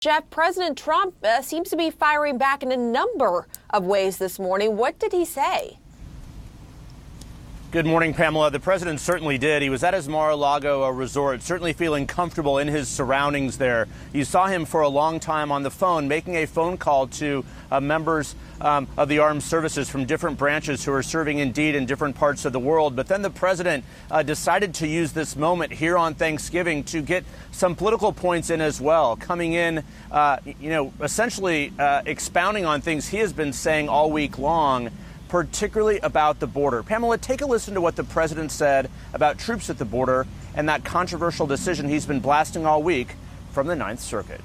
Jeff, President Trump seems to be firing back in a number of ways this morning. What did he say? Good morning, Pamela. The president certainly did. He was at his Mar-a-Lago resort, certainly feeling comfortable in his surroundings there. You saw him for a long time on the phone, making a phone call to members of the armed services from different branches who are serving indeed in different parts of the world. But then the president decided to use this moment here on Thanksgiving to get some political points in as well, coming in, essentially expounding on things he has been saying all week long, particularly about the border. Pamela, take a listen to what the president said about troops at the border and that controversial decision he's been blasting all week from the Ninth Circuit.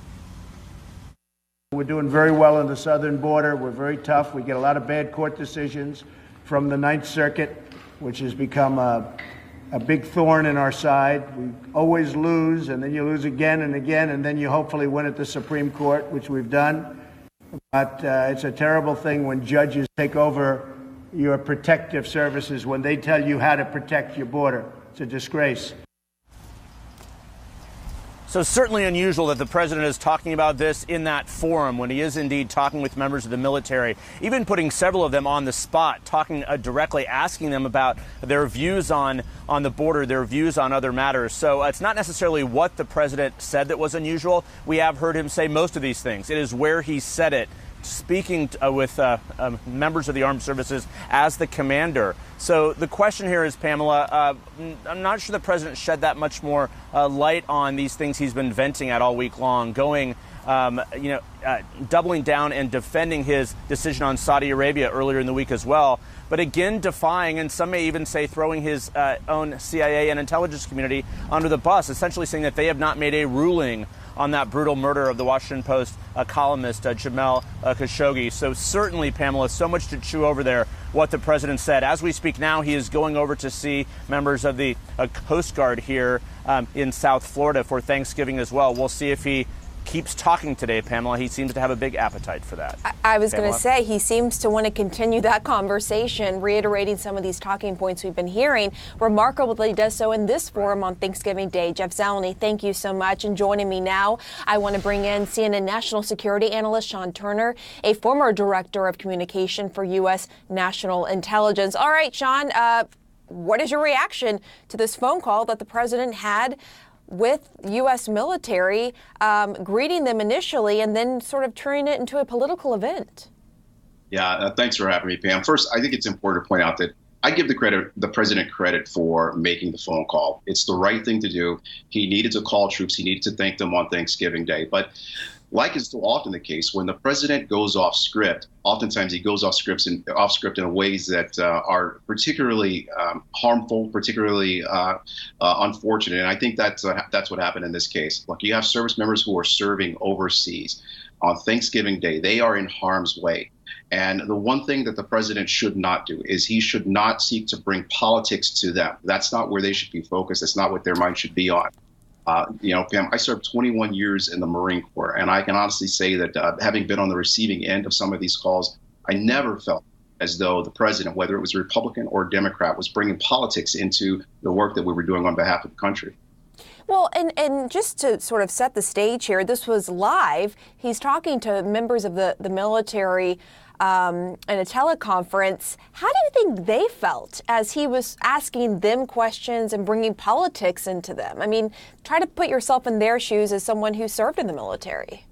We're doing very well on the southern border. We're very tough. We get a lot of bad court decisions from the Ninth Circuit, which has become a big thorn in our side. We always lose, and then you lose again and again, and then you hopefully win at the Supreme Court, which we've done. But it's a terrible thing when judges take over your protective services, when they tell you how to protect your border. It's a disgrace. So certainly unusual that the president is talking about this in that forum when he is indeed talking with members of the military, even putting several of them on the spot, talking directly, asking them about their views on the border, their views on other matters. So it's not necessarily what the president said that was unusual. We have heard him say most of these things. It is where he said it, speaking with members of the armed services as the commander. So the question here is, Pamela, I'm not sure the president shed that much more light on these things he's been venting at all week long, going, doubling down and defending his decision on Saudi Arabia earlier in the week as well. But again, defying, and some may even say throwing his own CIA and intelligence community under the bus, essentially saying that they have not made a ruling on that brutal murder of the Washington Post columnist Jamal Khashoggi. So certainly, Pamela, so much to chew over there, what the president said. As we speak now, he is going over to see members of the Coast Guard here in South Florida for Thanksgiving as well. We'll see if he keeps talking today, Pamela. He seems to have a big appetite for that. I was going to say, he seems to want to continue that conversation, reiterating some of these talking points we've been hearing. Remarkable that he does so in this forum on Thanksgiving Day. Jeff Zeleny, thank you so much. And joining me now, I want to bring in CNN national security analyst Sean Turner, a former director of communication for U.S. National Intelligence. All right, Sean, what is your reaction to this phone call that the president had with U.S. military, greeting them initially and then sort of turning it into a political event? Yeah, thanks for having me, Pam. First, I think it's important to point out that I give the president credit for making the phone call. It's the right thing to do. He needed to call troops. He needed to thank them on Thanksgiving Day. But like is so often the case, when the president goes off script, oftentimes he goes off script in ways that are particularly harmful, particularly unfortunate. And I think that's what happened in this case. Look, you have service members who are serving overseas on Thanksgiving Day. They are in harm's way. And the one thing that the president should not do is he should not seek to bring politics to them. That's not where they should be focused. That's not what their mind should be on. Pam, I served 21 years in the Marine Corps, and I can honestly say that having been on the receiving end of some of these calls, I never felt as though the president, whether it was Republican or Democrat, was bringing politics into the work that we were doing on behalf of the country. Well, and just to sort of set the stage here, this was live. He's talking to members of the military in a teleconference. How do you think they felt as he was asking them questions and bringing politics into them? I mean, try to put yourself in their shoes as someone who served in the military.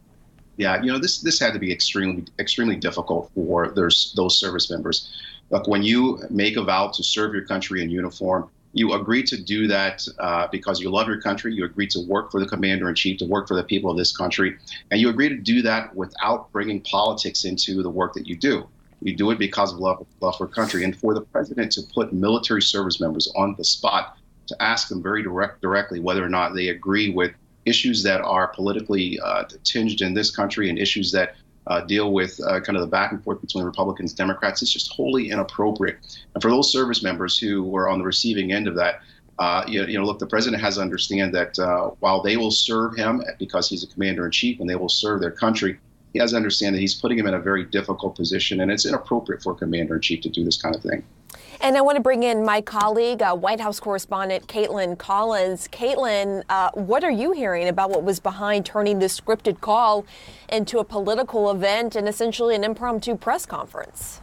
Yeah, this had to be extremely difficult for those service members. Look, when you make a vow to serve your country in uniform, you agree to do that because you love your country. You agree to work for the commander-in-chief, to work for the people of this country. And you agree to do that without bringing politics into the work that you do. You do it because of love for country. And for the president to put military service members on the spot, to ask them very directly whether or not they agree with issues that are politically tinged in this country and issues that deal with kind of the back and forth between Republicans and Democrats, it's just wholly inappropriate. And for those service members who were on the receiving end of that, look, the president has to understand that while they will serve him because he's a commander in chief and they will serve their country, he has to understand that he's putting him in a very difficult position, and it's inappropriate for a commander-in-chief to do this kind of thing. And I want to bring in my colleague, White House correspondent Caitlin Collins. Caitlin, what are you hearing about what was behind turning this scripted call into a political event and essentially an impromptu press conference?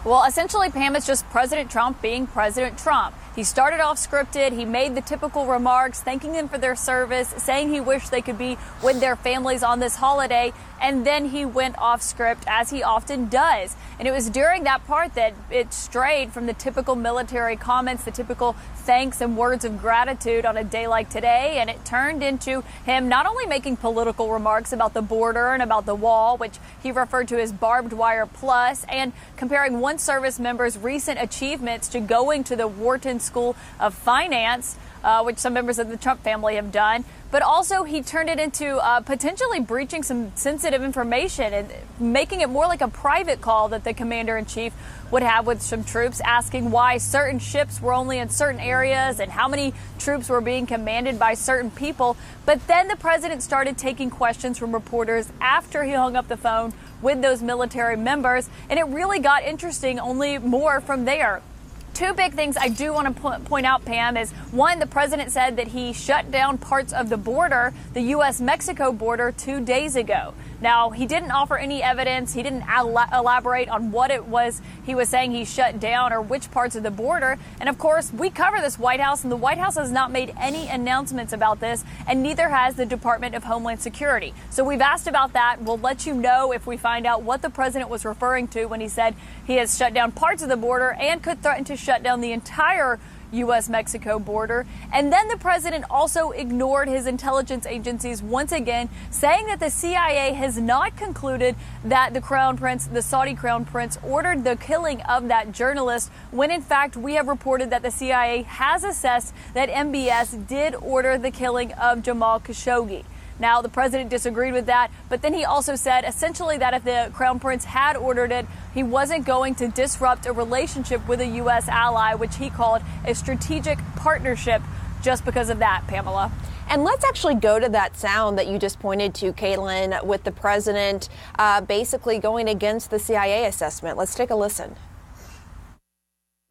Well, essentially, Pam, it's just President Trump being President Trump. He started off scripted. He made the typical remarks, thanking them for their service, saying he wished they could be with their families on this holiday. And then he went off script, as he often does. And it was during that part that it strayed from the typical military comments, the typical thanks and words of gratitude on a day like today. And it turned into him not only making political remarks about the border and about the wall, which he referred to as barbed wire plus, and comparing one service member's recent achievements to going to the Wharton School of Finance, which some members of the Trump family have done. But also he turned it into potentially breaching some sensitive information and making it more like a private call that the commander-in-chief would have with some troops, asking why certain ships were only in certain areas and how many troops were being commanded by certain people. But then the president started taking questions from reporters after he hung up the phone with those military members, and it really got interesting only more from there. Two big things I do want to point out, Pam, is one, the president said that he shut down parts of the border, the U.S.-Mexico border, 2 days ago. Now, he didn't offer any evidence. He didn't elaborate on what it was he was saying he shut down or which parts of the border. And of course, we cover this White House, and the White House has not made any announcements about this, and neither has the Department of Homeland Security. So we've asked about that. We'll let you know if we find out what the president was referring to when he said he has shut down parts of the border and could threaten to shut down the entire U.S.-Mexico border. And then the president also ignored his intelligence agencies once again, saying that the CIA has not concluded that the Crown Prince, the Saudi Crown Prince, ordered the killing of that journalist, when in fact we have reported that the CIA has assessed that MBS did order the killing of Jamal Khashoggi. Now, the president disagreed with that, but then he also said essentially that if the Crown Prince had ordered it, he wasn't going to disrupt a relationship with a U.S. ally, which he called a strategic partnership, just because of that, Pamela. And let's actually go to that sound that you just pointed to, Caitlin, with the president basically going against the CIA assessment. Let's take a listen.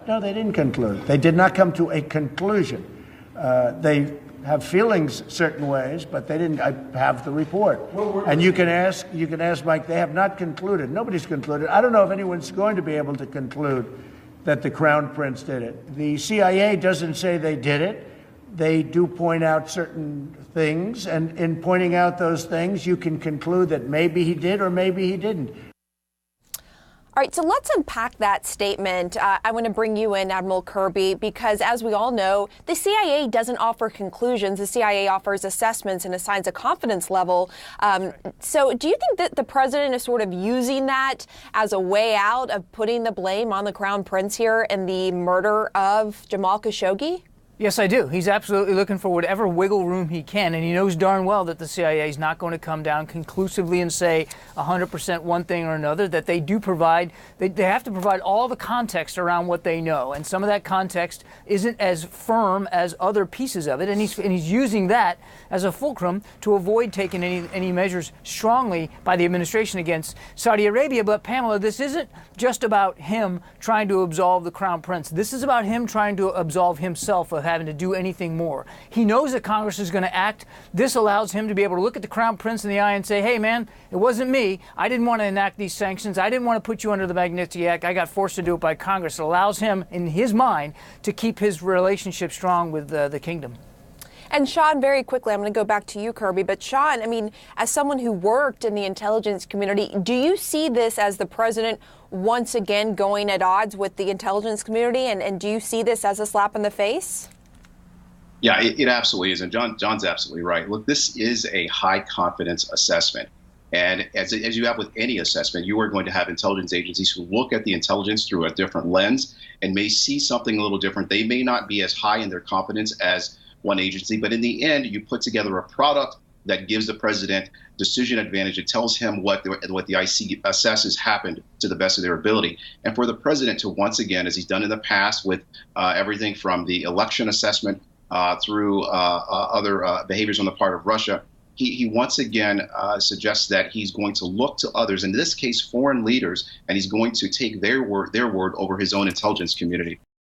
No, they didn't conclude. They did not come to a conclusion. They have feelings certain ways, but they didn't have the report. And you can ask Mike, they have not concluded. Nobody's concluded. I don't know if anyone's going to be able to conclude that the Crown Prince did it. The CIA doesn't say they did it. They do point out certain things, and in pointing out those things, you can conclude that maybe he did or maybe he didn't. All right, so let's unpack that statement. I want to bring you in, Admiral Kirby, because as we all know, the CIA doesn't offer conclusions. The CIA offers assessments and assigns a confidence level. So do you think that the president is sort of using that as a way out of putting the blame on the Crown Prince here in the murder of Jamal Khashoggi? Yes, I do. He's absolutely looking for whatever wiggle room he can, and he knows darn well that the CIA is not going to come down conclusively and say 100% one thing or another, that they do provide, they have to provide all the context around what they know, and some of that context isn't as firm as other pieces of it, and he's using that as a fulcrum to avoid taking any measures strongly by the administration against Saudi Arabia. But Pamela, this isn't just about him trying to absolve the Crown Prince. This is about him trying to absolve himself of having to do anything more. He knows that Congress is going to act. This allows him to be able to look at the Crown Prince in the eye and say, hey, man, it wasn't me. I didn't want to enact these sanctions. I didn't want to put you under the Magnitsky Act. I got forced to do it by Congress. It allows him, in his mind, to keep his relationship strong with the kingdom. And Sean, very quickly, I'm going to go back to you, Kirby. But Sean, I mean, as someone who worked in the intelligence community, do you see this as the president once again going at odds with the intelligence community? And do you see this as a slap in the face? Yeah, it absolutely is. And John's absolutely right. Look, this is a high confidence assessment. And as you have with any assessment, you are going to have intelligence agencies who look at the intelligence through a different lens and may see something a little different. They may not be as high in their confidence as one agency, but in the end, you put together a product that gives the president decision advantage. It tells him what the IC assesses happened to the best of their ability. And for the president to once again, as he's done in the past with everything from the election assessment through other behaviors on the part of Russia, he once again suggests that he's going to look to others, in this case, foreign leaders, and he's going to take their word over his own intelligence community.